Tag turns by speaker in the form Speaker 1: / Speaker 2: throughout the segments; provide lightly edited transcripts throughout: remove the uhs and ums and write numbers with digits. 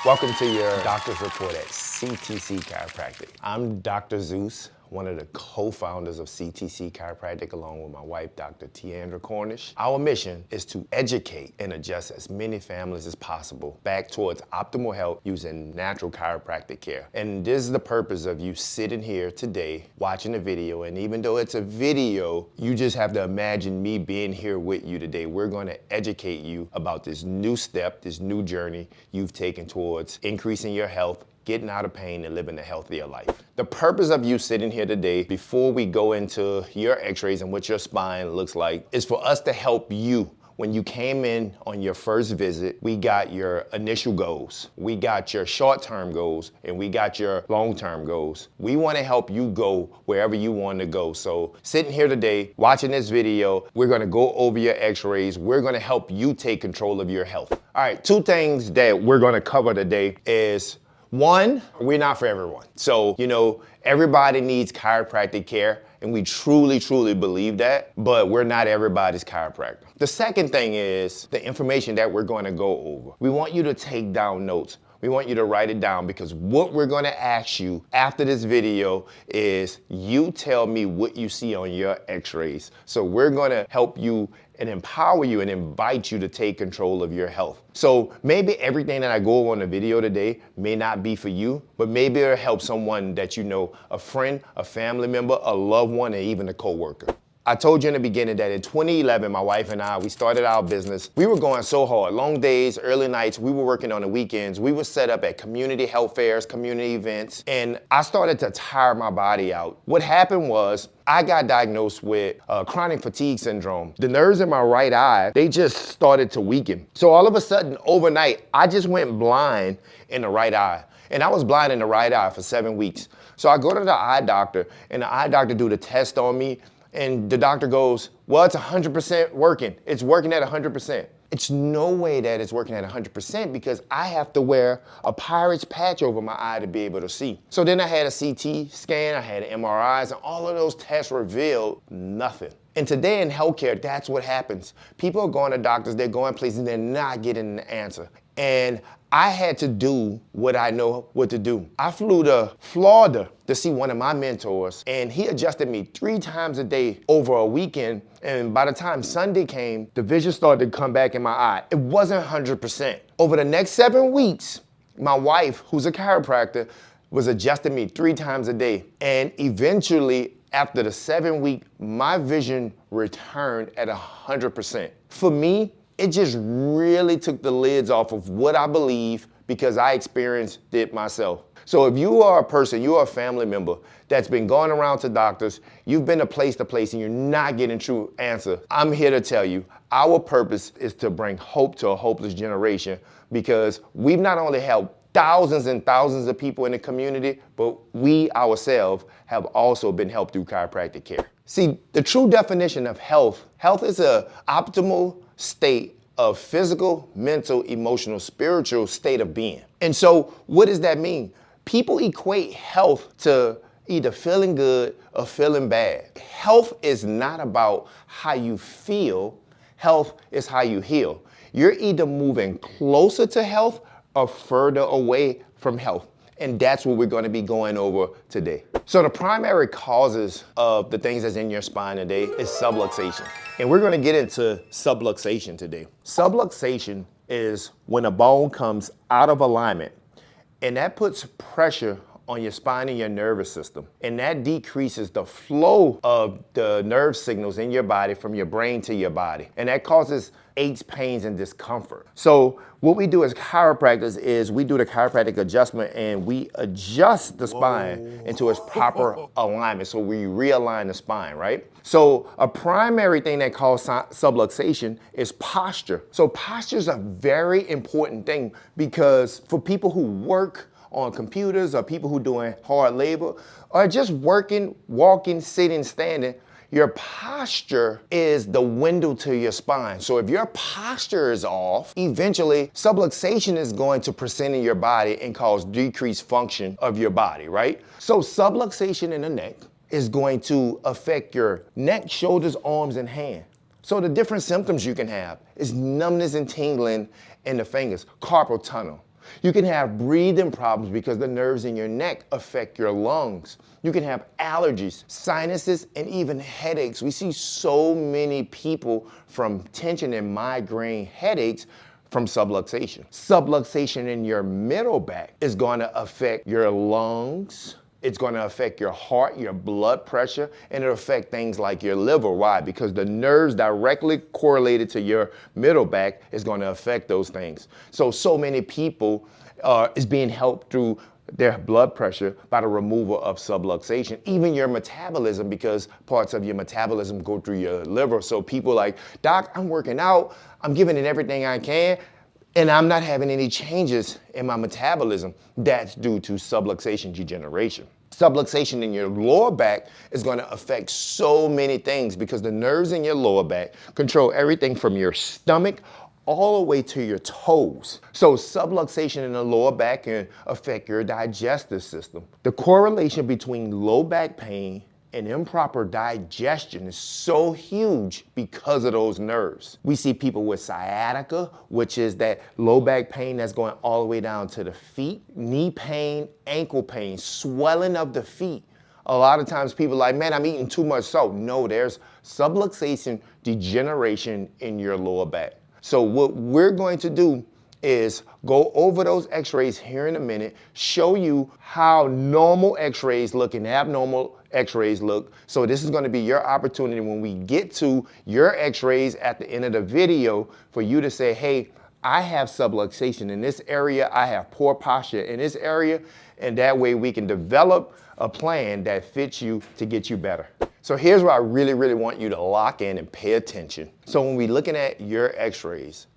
Speaker 1: Welcome to your doctor's report at CTC Chiropractic. I'm Dr. Zeus, one of the co-founders of CTC Chiropractic, along with my wife, Dr. Tiandra Cornish. Our mission is to educate and adjust as many families as possible back towards optimal health using natural chiropractic care. And this is the purpose of you sitting here today, watching the video. And even though it's a video, you just have to imagine me being here with you today. We're going to educate you about this new step, this new journey you've taken towards increasing your health, getting out of pain, and living a healthier life. The purpose of you sitting here today, before we go into your x-rays and what your spine looks like, is for us to help you. When you came in on your first visit, we got your initial goals, we got your short-term goals, and we got your long-term goals. We want to help you go wherever you want to go. So sitting here today, watching this video, we're going to go over your x-rays. We're going to help you take control of your health. All right, two things that we're going to cover today is, one, we're not for everyone. So, everybody needs chiropractic care, and we truly, truly believe that, but we're not everybody's chiropractor. The second thing is the information that we're going to go over. We want you to take down notes. We want you to write it down, because what we're going to ask you after this video is you tell me what you see on your x-rays. So we're going to help you and empower you and invite you to take control of your health. So maybe everything that I go over on the video today may not be for you, but maybe it'll help someone that you know, a friend, a family member, a loved one, and even a coworker. I told you in the beginning that in 2011, my wife and I, we started our business. We were going so hard, long days, early nights. We were working on the weekends. We were set up at community health fairs, community events, and I started to tire my body out. What happened was, I got diagnosed with chronic fatigue syndrome. The nerves in my right eye, they just started to weaken. So all of a sudden, overnight, I just went blind in the right eye. And I was blind in the right eye for 7 weeks. So I go to the eye doctor, and the eye doctor do the test on me, and the doctor goes, well, it's 100% working. It's working at 100%. It's no way that it's working at 100%, because I have to wear a Pyrex patch over my eye to be able to see. So then I had a CT scan, I had MRIs, and all of those tests revealed nothing. And today in healthcare, that's what happens. People are going to doctors, they're going places, and they're not getting an answer. And I had to do what I know what to do. I flew to Florida to see one of my mentors, and he adjusted me 3 times a day over a weekend. And by the time Sunday came, the vision started to come back in my eye. It wasn't 100%. Over the next 7 weeks, my wife, who's a chiropractor, was adjusting me 3 times a day. And eventually, after the 7 week, my vision returned at 100%. For me, it just really took the lids off of what I believe, because I experienced it myself. So if you are a person, you are a family member that's been going around to doctors, you've been to place, and you're not getting true answer, I'm here to tell you, our purpose is to bring hope to a hopeless generation, because we've not only helped thousands and thousands of people in the community, but we ourselves have also been helped through chiropractic care. See, the true definition of health is an optimal state of physical, mental, emotional, spiritual state of being. And so what does that mean? People equate health to either feeling good or feeling bad. Health is not about how you feel. Health is how you heal. You're either moving closer to health or further away from health. And that's what we're going to be going over today. So the primary causes of the things that's in your spine today is subluxation. And we're going to get into subluxation today. Subluxation is when a bone comes out of alignment, and that puts pressure on your spine and your nervous system. And that decreases the flow of the nerve signals in your body from your brain to your body. And that causes aches, pains, and discomfort. So what we do as chiropractors is we do the chiropractic adjustment, and we adjust the spine into its proper alignment. So we realign the spine, right? So a primary thing that causes subluxation is posture. So posture is a very important thing, because for people who work on computers, or people who doing hard labor, or just working, walking, sitting, standing, your posture is the window to your spine. So if your posture is off, eventually subluxation is going to present in your body and cause decreased function of your body, right? So subluxation in the neck is going to affect your neck, shoulders, arms, and hand. So the different symptoms you can have is numbness and tingling in the fingers, carpal tunnel. You can have breathing problems because the nerves in your neck affect your lungs. You can have allergies, sinuses, and even headaches. We see so many people from tension and migraine headaches from subluxation. Subluxation in your middle back is going to affect your lungs. It's going to affect your heart, your blood pressure, and it'll affect things like your liver. Why? Because the nerves directly correlated to your middle back is going to affect those things. So many people is being helped through their blood pressure by the removal of subluxation. Even your metabolism, because parts of your metabolism go through your liver. So people like, Doc, I'm working out, I'm giving it everything I can, and I'm not having any changes in my metabolism. That's due to subluxation degeneration. Subluxation in your lower back is going to affect so many things because the nerves in your lower back control everything from your stomach all the way to your toes. So subluxation in the lower back can affect your digestive system. The correlation between low back pain and improper digestion is so huge because of those nerves. We see people with sciatica, which is that low back pain that's going all the way down to the feet, knee pain, ankle pain, swelling of the feet. A lot of times people are like, man, I'm eating too much salt. No, there's subluxation degeneration in your lower back. So what we're going to do is go over those x-rays here in a minute, show you how normal x-rays look and abnormal x-rays look. So this is going to be your opportunity when we get to your x-rays at the end of the video for you to say, hey, I have subluxation in this area, I have poor posture in this area, and that way we can develop a plan that fits you to get you better. So here's where I really, really want you to lock in and pay attention. So when we're looking at your x-rays,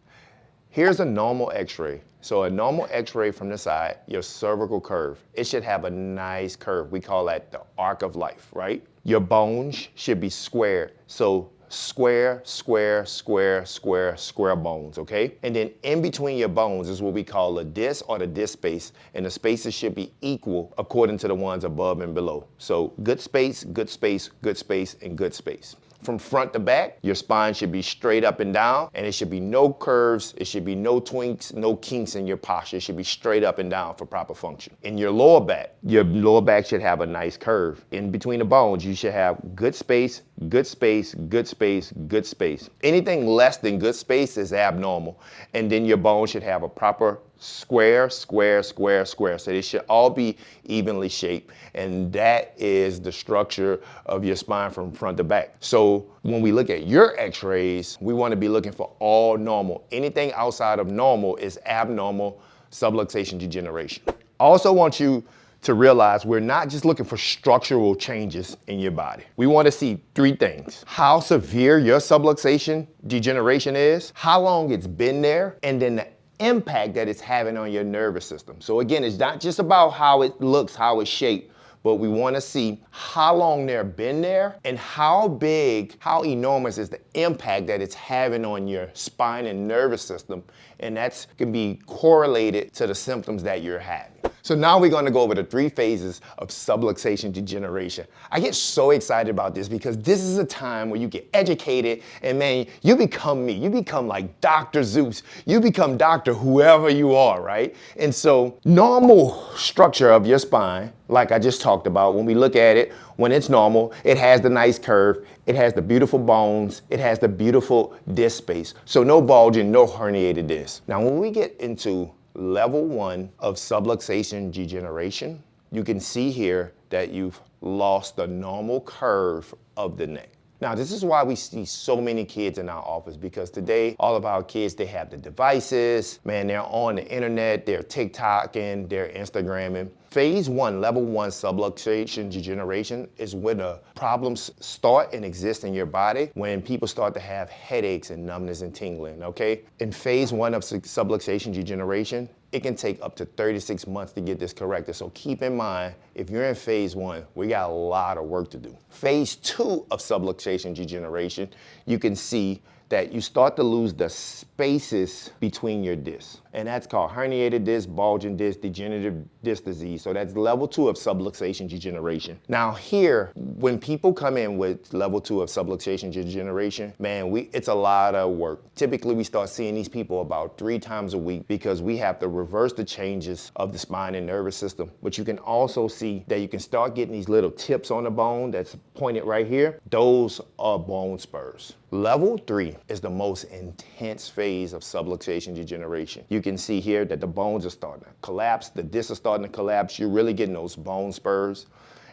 Speaker 1: here's a normal x-ray. So a normal x-ray from the side, your cervical curve, it should have a nice curve. We call that the arc of life, right? Your bones should be square. So square, square, square, square, square bones, okay? And then in between your bones is what we call a disc or the disc space, and the spaces should be equal according to the ones above and below. So good space, good space, good space, and good space. From front to back, your spine should be straight up and down, and it should be no curves, it should be no twinks, no kinks in your posture. It should be straight up and down for proper function. In your lower back should have a nice curve. In between the bones, you should have good space, good space, good space, good space. Anything less than good space is abnormal. And then your bones should have a proper square, square, square, square. So they should all be evenly shaped. And that is the structure of your spine from front to back. So when we look at your x-rays, we want to be looking for all normal. Anything outside of normal is abnormal subluxation degeneration. I also want you to realize we're not just looking for structural changes in your body. We want to see three things: how severe your subluxation degeneration is, how long it's been there, and then the impact that it's having on your nervous system. So again, it's not just about how it looks, how it's shaped, but we want to see how long they've been there and how big, how enormous is the impact that it's having on your spine and nervous system. And that can be correlated to the symptoms that you're having. So now we're going to go over the three phases of subluxation degeneration. I get so excited about this because this is a time where you get educated and man, you become me. You become like Dr. Zeus. You become Dr. whoever you are, right? And so normal structure of your spine, like I just talked about, when we look at it, when it's normal, it has the nice curve, it has the beautiful bones, it has the beautiful disc space. So no bulging, no herniated disc. Now when we get into level 1 of subluxation degeneration, you can see here that you've lost the normal curve of the neck. Now, this is why we see so many kids in our office, because today, all of our kids, they have the devices, man, they're on the internet, they're TikToking, they're Instagramming. Phase 1, level 1 subluxation degeneration is when the problems start and exist in your body, when people start to have headaches and numbness and tingling, okay? In phase 1 of subluxation degeneration, it can take up to 36 months to get this corrected. So keep in mind, if you're in phase 1, we got a lot of work to do. Phase 2 of subluxation degeneration, you can see that you start to lose the spaces between your discs. And that's called herniated disc, bulging disc, degenerative disc disease. So that's level 2 of subluxation degeneration. Now here, when people come in with level 2 of subluxation degeneration, man, it's a lot of work. Typically, we start seeing these people about 3 times a week because we have to reverse the changes of the spine and nervous system. But you can also see that you can start getting these little tips on the bone that's pointed right here. Those are bone spurs. Level 3 is the most intense phase of subluxation degeneration. You can see here that the bones are starting to collapse, the discs are starting to collapse. You're really getting those bone spurs.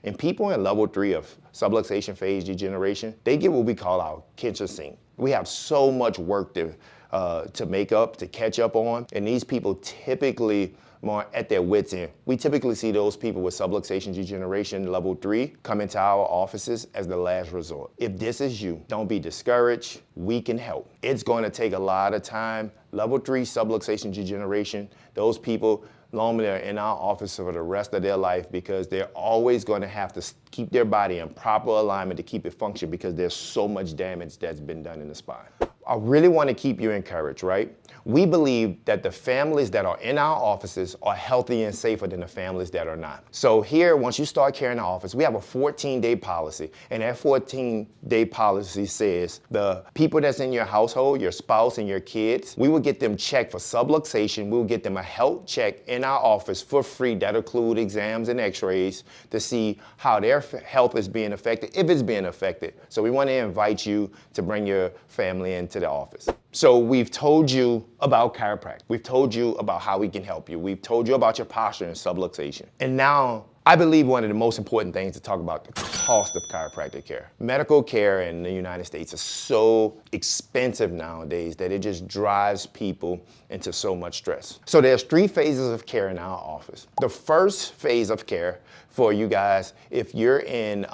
Speaker 1: And people in level 3 of subluxation phase degeneration, they get what we call our kitchen sink. We have so much work to make up, to catch up on, and these people typically more at their wits' end. We typically see those people with subluxation degeneration level 3 come into our offices as the last resort. If this is you, don't be discouraged. We can help. It's going to take a lot of time. Level 3 subluxation degeneration, those people normally are in our office for the rest of their life because they're always going to have to keep their body in proper alignment to keep it functioning because there's so much damage that's been done in the spine. I really want to keep you encouraged, right? We believe that the families that are in our offices are healthier and safer than the families that are not. So here, once you start care in the office, we have a 14-day policy, and that 14-day policy says the people that's in your household, your spouse and your kids, we will get them checked for subluxation. We'll get them a health check in our office for free. That'll include exams and x-rays to see how their health is being affected, if it's being affected. So we want to invite you to bring your family into the office. So we've told you about chiropractic. We've told you about how we can help you. We've told you about your posture and subluxation. And now, I believe one of the most important things to talk about the cost of chiropractic care. Medical care in the United States is so expensive nowadays that it just drives people into so much stress. So there's 3 phases of care in our office. The first phase of care for you guys, if you're in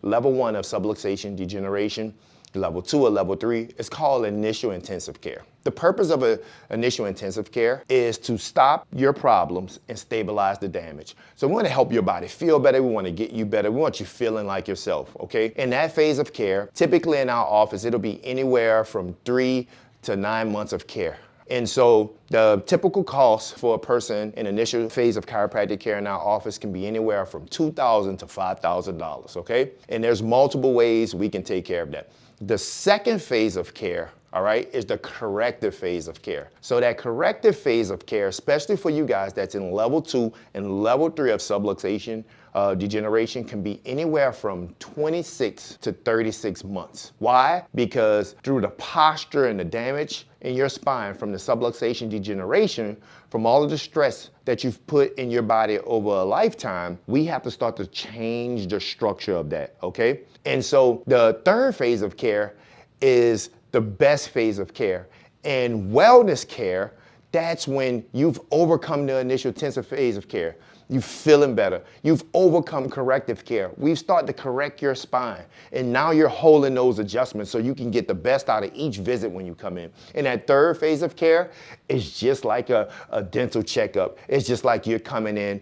Speaker 1: level 1 of subluxation degeneration, level 2 or level 3, it's called initial intensive care. The purpose of initial intensive care is to stop your problems and stabilize the damage. So we want to help your body feel better. We want to get you better. We want you feeling like yourself, okay? In that phase of care, typically in our office, it'll be anywhere from 3 to 9 months of care. And so the typical cost for a person in initial phase of chiropractic care in our office can be anywhere from $2,000 to $5,000, okay? And there's multiple ways we can take care of that. The second phase of care, all right, is the corrective phase of care. So that corrective phase of care, especially for you guys that's in level 2 and level 3 of subluxation degeneration, can be anywhere from 26 to 36 months. Why? Because through the posture and the damage in your spine from the subluxation degeneration, from all of the stress that you've put in your body over a lifetime, we have to start to change the structure of that, okay? And so the third phase of care is the best phase of care. And wellness care, that's when you've overcome the initial intensive phase of care. You're feeling better. You've overcome corrective care. We've started to correct your spine. And now you're holding those adjustments so you can get the best out of each visit when you come in. And that third phase of care is just like a dental checkup. It's just like you're coming in,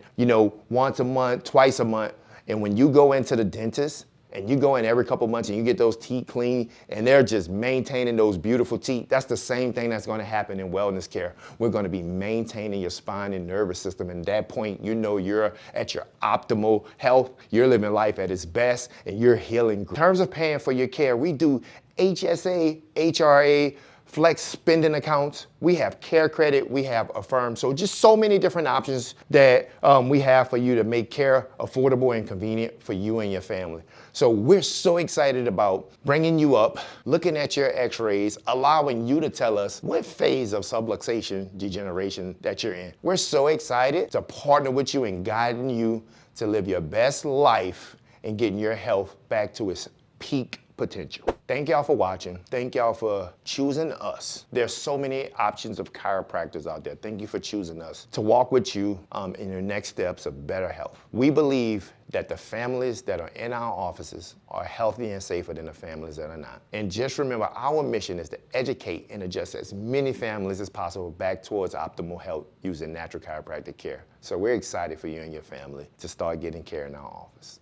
Speaker 1: once a month, twice a month. And when you go into the dentist, and you go in every couple months and you get those teeth clean and they're just maintaining those beautiful teeth, that's the same thing that's going to happen in wellness care. We're going to be maintaining your spine and nervous system. And at that point, you're at your optimal health, you're living life at its best, and you're healing. In terms of paying for your care, we do HSA, HRA, flex spending accounts, we have care credit, we have Affirm. So just so many different options that we have for you to make care affordable and convenient for you and your family. So we're so excited about bringing you up, looking at your x-rays, allowing you to tell us what phase of subluxation degeneration that you're in. We're so excited to partner with you and guiding you to live your best life and getting your health back to its peak potential. Thank y'all for watching. Thank y'all for choosing us. There's so many options of chiropractors out there. Thank you for choosing us to walk with you in your next steps of better health. We believe that the families that are in our offices are healthier and safer than the families that are not. And just remember, our mission is to educate and adjust as many families as possible back towards optimal health using natural chiropractic care. So we're excited for you and your family to start getting care in our office.